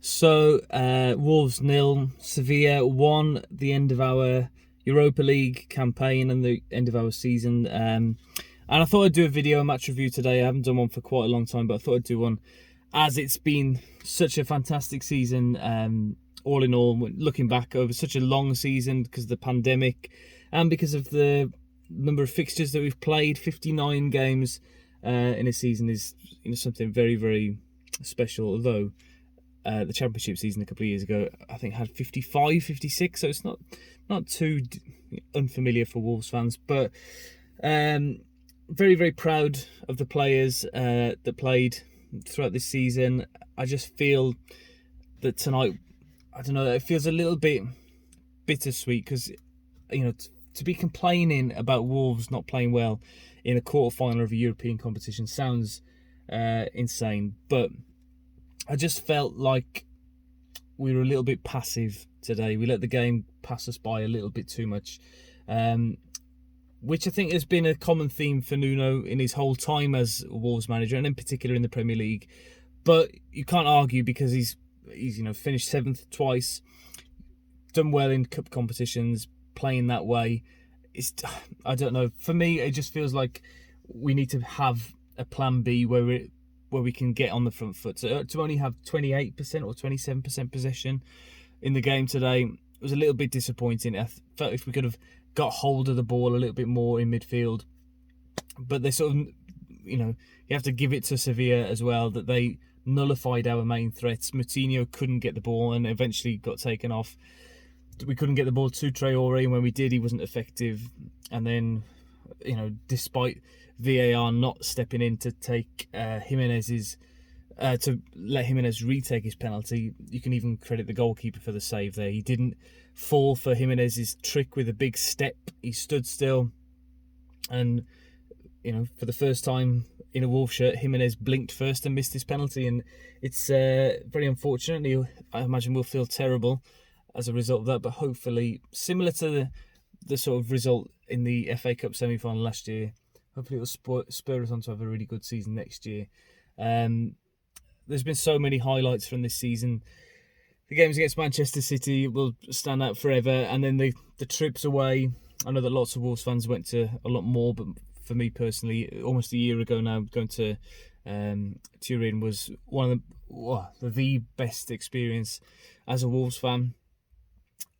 Wolves 0, Sevilla 1, the end of our Europa League campaign and the end of our season. And I thought I'd do a video, a match review today. I haven't done one for quite a long time, but I thought I'd do one as it's been such a fantastic season. All in all, looking back over such a long season because of the pandemic and because of the number of fixtures that we've played. 59 games in a season is something very, very special, although the championship season a couple of years ago I think had 55, 56, so it's not too unfamiliar for Wolves fans, but very, very proud of the players that played throughout this season. I just feel that tonight, I don't know, it feels a little bit bittersweet because to be complaining about Wolves not playing well in a quarter-final of a European competition sounds insane, but I just felt like we were a little bit passive today. We let the game pass us by a little bit too much, which I think has been a common theme for Nuno in his whole time as Wolves manager, and in particular in the Premier League. But you can't argue because he's finished 7th twice, done well in cup competitions, playing that way. I don't know. For me, it just feels like we need to have a plan B where we can get on the front foot. So to only have 28% or 27% possession in the game today was a little bit disappointing. I felt if we could have got hold of the ball a little bit more in midfield. But they sort of, you have to give it to Sevilla as well, that they nullified our main threats. Moutinho couldn't get the ball and eventually got taken off. We couldn't get the ball to Traore, and when we did, he wasn't effective. And then, despite VAR not stepping in to take Jimenez's, to let Jimenez retake his penalty, you can even credit the goalkeeper for the save there. He didn't fall for Jimenez's trick with a big step. He stood still, and for the first time in a Wolves shirt, Jimenez blinked first and missed his penalty, and it's very unfortunate. I imagine we'll feel terrible as a result of that, but hopefully, similar to the sort of result in the FA Cup semi-final last year, hopefully it will spur us on to have a really good season next year. There's been so many highlights from this season. The games against Manchester City will stand out forever, and then the trips away. I know that lots of Wolves fans went to a lot more, but for me personally, almost a year ago now, going to Turin was one of the best experience as a Wolves fan.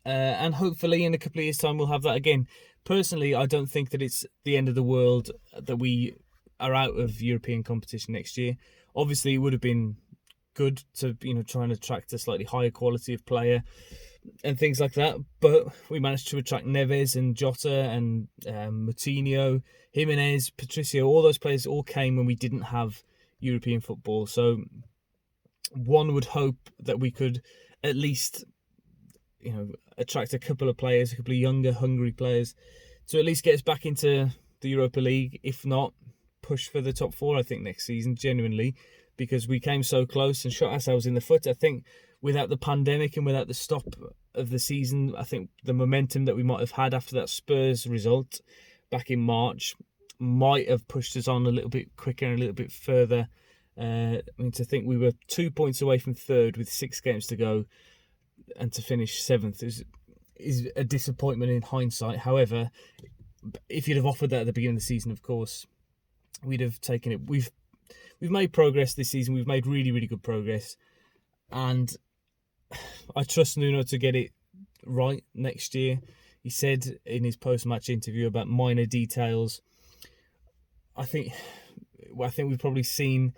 And hopefully in a couple of years' time we'll have that again. Personally, I don't think that it's the end of the world that we are out of European competition next year. Obviously, it would have been good to try and attract a slightly higher quality of player and things like that. But we managed to attract Neves and Jota and Moutinho, Jimenez, Patricio. All those players all came when we didn't have European football. So one would hope that we could at least attract a couple of players, a couple of younger, hungry players, to at least get us back into the Europa League. If not, push for the top 4, I think, next season, genuinely, because we came so close and shot ourselves in the foot. I think without the pandemic and without the stop of the season, I think the momentum that we might have had after that Spurs result back in March might have pushed us on a little bit quicker and a little bit further. To think we were 2 points away from third with 6 games to go, and to finish 7th is a disappointment in hindsight. However, if you'd have offered that at the beginning of the season, of course, we'd have taken it. We've made progress this season. We've made really, really good progress, and I trust Nuno to get it right next year. He said in his post-match interview about minor details. I think we've probably seen.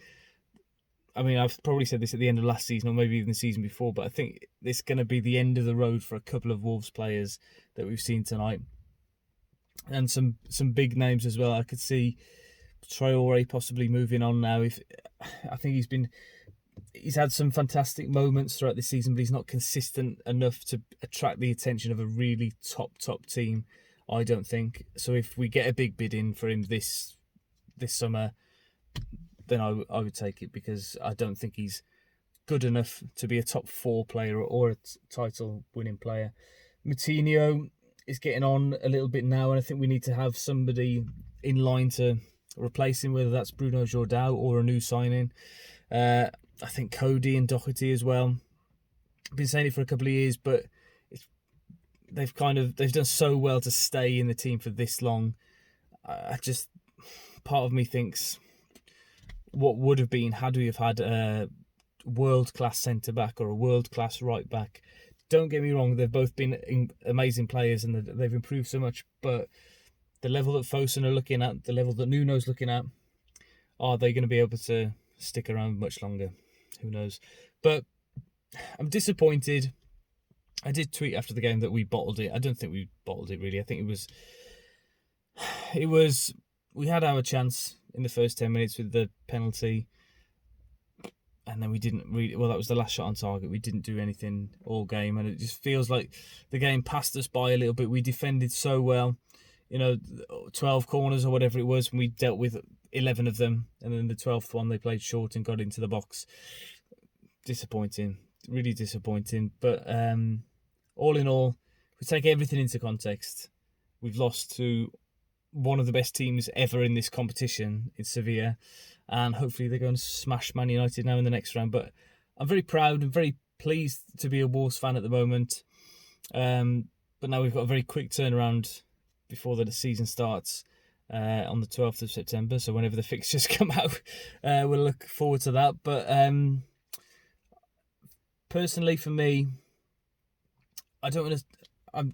I've probably said this at the end of last season or maybe even the season before, but I think this is going to be the end of the road for a couple of Wolves players that we've seen tonight. And some big names as well. I could see Traore possibly moving on now. I think he's had some fantastic moments throughout the season, but he's not consistent enough to attract the attention of a really top team, I don't think. So if we get a big bid in for him this summer, then I would take it, because I don't think he's good enough to be a top 4 player or a title winning player. Moutinho is getting on a little bit now, and I think we need to have somebody in line to replace him, whether that's Bruno Jordão or a new signing. I think Cody and Doherty as well. been saying it for a couple of years, but they've done so well to stay in the team for this long. I just, part of me thinks, what would have been had we have had a world-class centre-back or a world-class right-back. Don't get me wrong, they've both been amazing players and they've improved so much, but the level that Fosun are looking at, the level that Nuno's looking at, are they going to be able to stick around much longer? Who knows? But I'm disappointed. I did tweet after the game that we bottled it. I don't think we bottled it, really. I think we had our chance in the first 10 minutes with the penalty, and then we didn't really. Well, that was the last shot on target. We didn't do anything all game, and it just feels like the game passed us by a little bit. We defended so well, 12 corners or whatever it was, and we dealt with 11 of them, and then the 12th one they played short and got into the box. Disappointing, really disappointing. But all in all, if we take everything into context, we've lost to one of the best teams ever in this competition in Sevilla, and hopefully they're going to smash Man United now in the next round. But I'm very proud and very pleased to be a Wolves fan at the moment. But now we've got a very quick turnaround before the season starts on the 12th of September. So whenever the fixtures come out, we'll look forward to that. But personally, for me, I don't want to.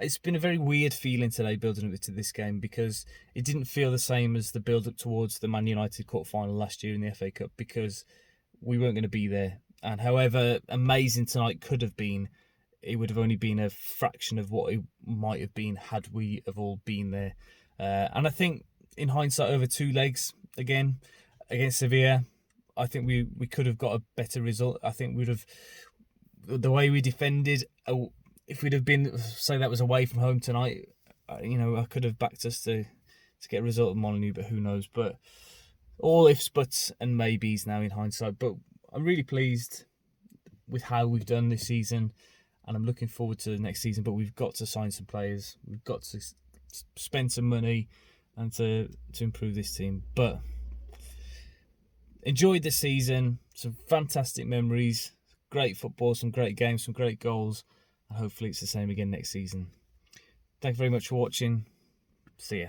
It's been a very weird feeling today building up to this game, because it didn't feel the same as the build-up towards the Man United quarter-final last year in the FA Cup, because we weren't going to be there. And however amazing tonight could have been, it would have only been a fraction of what it might have been had we have all been there. And I think, in hindsight, over 2 legs, again, against Sevilla, I think we could have got a better result. I think we'd have... The way we defended... If we'd have been, say that was away from home tonight, I could have backed us to get a result at Molineux, but who knows. But all ifs, buts and maybes now in hindsight. But I'm really pleased with how we've done this season, and I'm looking forward to the next season. But we've got to sign some players. We've got to spend some money and to improve this team. But enjoyed the season, some fantastic memories, great football, some great games, some great goals. Hopefully it's the same again next season. Thank you very much for watching. See ya.